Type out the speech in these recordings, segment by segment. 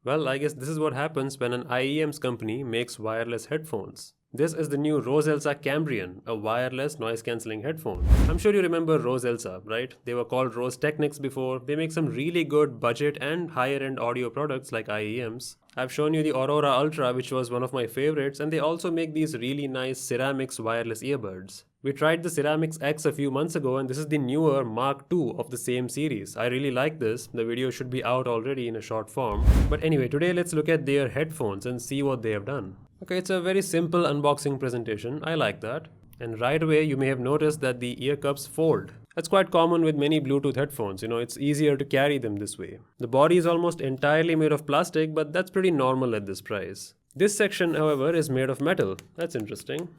Well, I guess this is what happens when an IEM's company makes wireless headphones. This is the new Roseselsa Cambrian, a wireless noise cancelling headphone. I'm sure you remember Roseselsa, right? They were called Rose Technics before. They make some really good budget and higher end audio products like IEMs. I've shown you the Aurora Ultra, which was one of my favorites, and they also make these really nice ceramics wireless earbuds. We tried the Ceramics X a few months ago, and this is the newer Mark II of the same series. I really like this. The video should be out already in a short form. But anyway, today let's look at their headphones and see what they have done. Okay, it's a very simple unboxing presentation. I like that. And right away, you may have noticed that the ear cups fold. That's quite common with many Bluetooth headphones, it's easier to carry them this way. The body is almost entirely made of plastic, but that's pretty normal at this price. This section, however, is made of metal. That's interesting.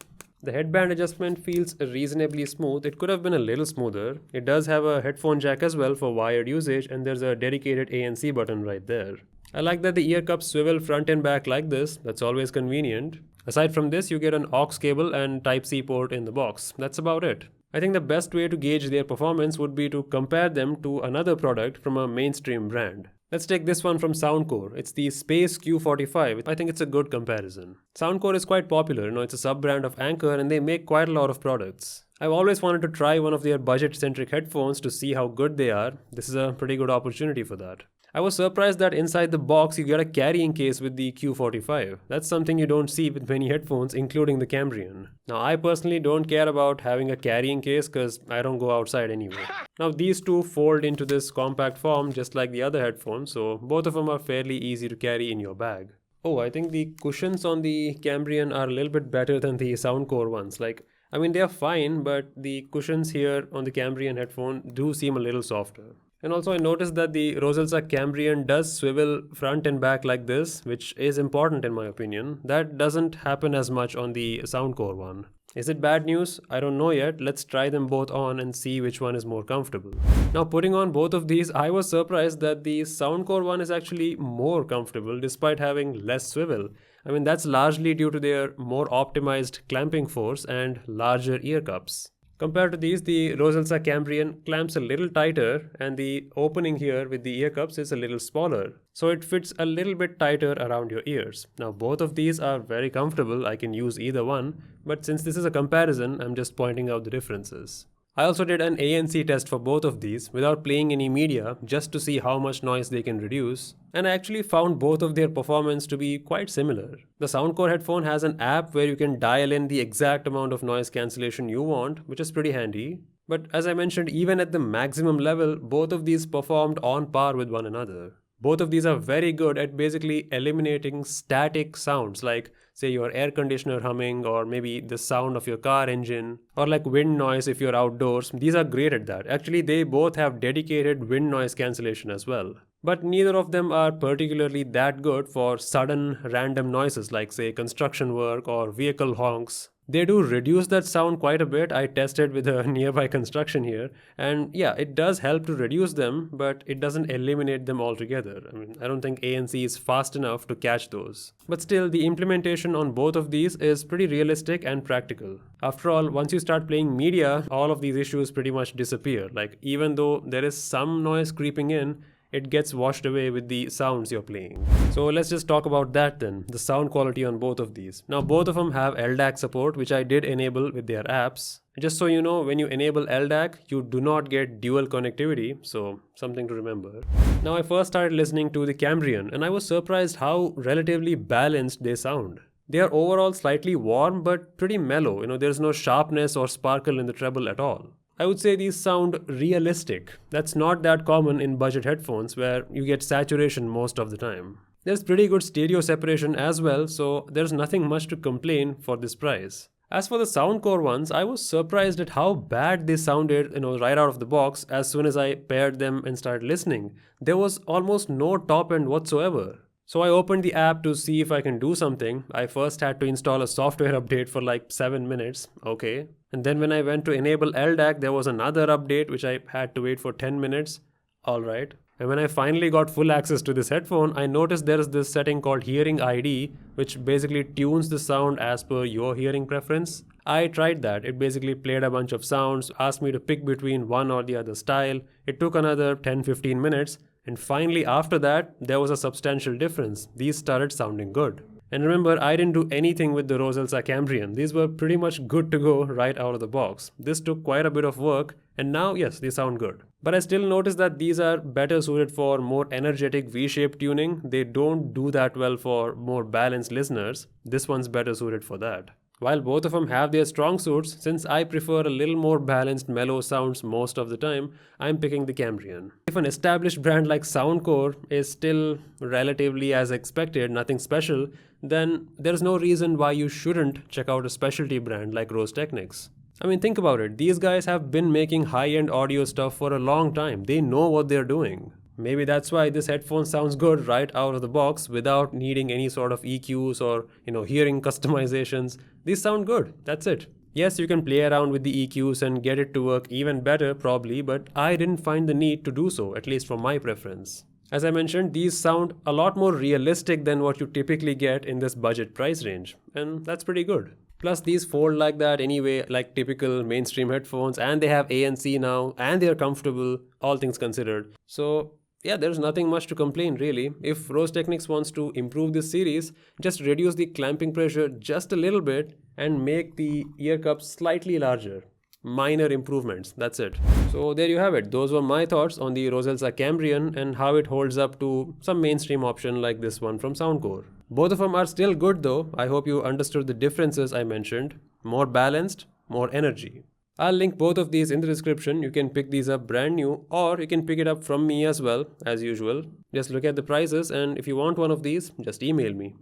The headband adjustment feels reasonably smooth. It could have been a little smoother. It does have a headphone jack as well for wired usage, and there's a dedicated ANC button right there. I like that the ear cups swivel front and back like this. That's always convenient. Aside from this, you get an aux cable and Type-C port in the box. That's about it. I think the best way to gauge their performance would be to compare them to another product from a mainstream brand. Let's take this one from Soundcore. It's the Space Q45. I think it's a good comparison. Soundcore is quite popular, it's a sub-brand of Anker and they make quite a lot of products. I've always wanted to try one of their budget-centric headphones to see how good they are. This is a pretty good opportunity for that. I was surprised that inside the box you get a carrying case with the Q45. That's something you don't see with many headphones, including the Cambrian. Now, I personally don't care about having a carrying case because I don't go outside anyway. Now, these two fold into this compact form just like the other headphones, so both of them are fairly easy to carry in your bag. Oh, I think the cushions on the Cambrian are a little bit better than the Soundcore ones. They are fine, but the cushions here on the Cambrian headphone do seem a little softer. And also I noticed that the Roseselsa Cambrian does swivel front and back like this, which is important in my opinion. That doesn't happen as much on the Soundcore one. Is it bad news? I don't know yet. Let's try them both on and see which one is more comfortable. Now putting on both of these, I was surprised that the Soundcore one is actually more comfortable despite having less swivel. That's largely due to their more optimized clamping force and larger ear cups. Compared to these, the Roseselsa Cambrian clamps a little tighter and the opening here with the ear cups is a little smaller. So it fits a little bit tighter around your ears. Now both of these are very comfortable. I can use either one, but since this is a comparison, I'm just pointing out the differences. I also did an ANC test for both of these without playing any media just to see how much noise they can reduce, and I actually found both of their performance to be quite similar. The Soundcore headphone has an app where you can dial in the exact amount of noise cancellation you want, which is pretty handy. But as I mentioned, even at the maximum level, both of these performed on par with one another. Both of these are very good at basically eliminating static sounds like, say, your air conditioner humming or maybe the sound of your car engine or like wind noise if you're outdoors. These are great at that. Actually, they both have dedicated wind noise cancellation as well. But neither of them are particularly that good for sudden random noises like, say, construction work or vehicle honks. They do reduce that sound quite a bit. I tested with a nearby construction here, and yeah, it does help to reduce them, but it doesn't eliminate them altogether. I don't think ANC is fast enough to catch those. But still, the implementation on both of these is pretty realistic and practical. After all, once you start playing media, all of these issues pretty much disappear. Even though there is some noise creeping in, it gets washed away with the sounds you're playing. So let's just talk about that then, the sound quality on both of these. Now both of them have LDAC support, which I did enable with their apps. Just so you know, when you enable LDAC, you do not get dual connectivity, so something to remember. Now I first started listening to the Cambrian and I was surprised how relatively balanced they sound. They are overall slightly warm but pretty mellow, there's no sharpness or sparkle in the treble at all. I would say these sound realistic. That's not that common in budget headphones where you get saturation most of the time. There's pretty good stereo separation as well, so there's nothing much to complain for this price. As for the Soundcore ones, I was surprised at how bad they sounded, right out of the box as soon as I paired them and started listening. There was almost no top end whatsoever. So I opened the app to see if I can do something. I first had to install a software update for like 7 minutes. Okay. And then when I went to enable LDAC, there was another update which I had to wait for 10 minutes. Alright. And when I finally got full access to this headphone, I noticed there is this setting called Hearing ID, which basically tunes the sound as per your hearing preference. I tried that. It basically played a bunch of sounds, asked me to pick between one or the other style. It took another 10-15 minutes. And finally, after that, there was a substantial difference. These started sounding good. And remember, I didn't do anything with the Roseselsa Cambrian. These were pretty much good to go right out of the box. This took quite a bit of work, and now, yes, they sound good. But I still notice that these are better suited for more energetic V-shaped tuning. They don't do that well for more balanced listeners. This one's better suited for that. While both of them have their strong suits, since I prefer a little more balanced mellow sounds most of the time, I'm picking the Cambrian. If an established brand like Soundcore is still relatively as expected, nothing special, then there's no reason why you shouldn't check out a specialty brand like Rose Technics. I mean, think about it. These guys have been making high-end audio stuff for a long time. They know what they're doing. Maybe that's why this headphone sounds good right out of the box without needing any sort of EQs or, hearing customizations. These sound good. That's it. Yes, you can play around with the EQs and get it to work even better probably, but I didn't find the need to do so, at least for my preference. As I mentioned, these sound a lot more realistic than what you typically get in this budget price range, and that's pretty good. Plus, these fold like that anyway, like typical mainstream headphones, and they have ANC now, and they are comfortable, all things considered. So, yeah, there's nothing much to complain really. If Rose Technics wants to improve this series, just reduce the clamping pressure just a little bit and make the ear cups slightly larger. Minor improvements, that's it. So there you have it. Those were my thoughts on the Roseselsa Cambrian and how it holds up to some mainstream option like this one from Soundcore. Both of them are still good though. I hope you understood the differences I mentioned. More balanced, more energy. I'll link both of these in the description. You can pick these up brand new or you can pick it up from me as well, as usual. Just look at the prices and if you want one of these, just email me.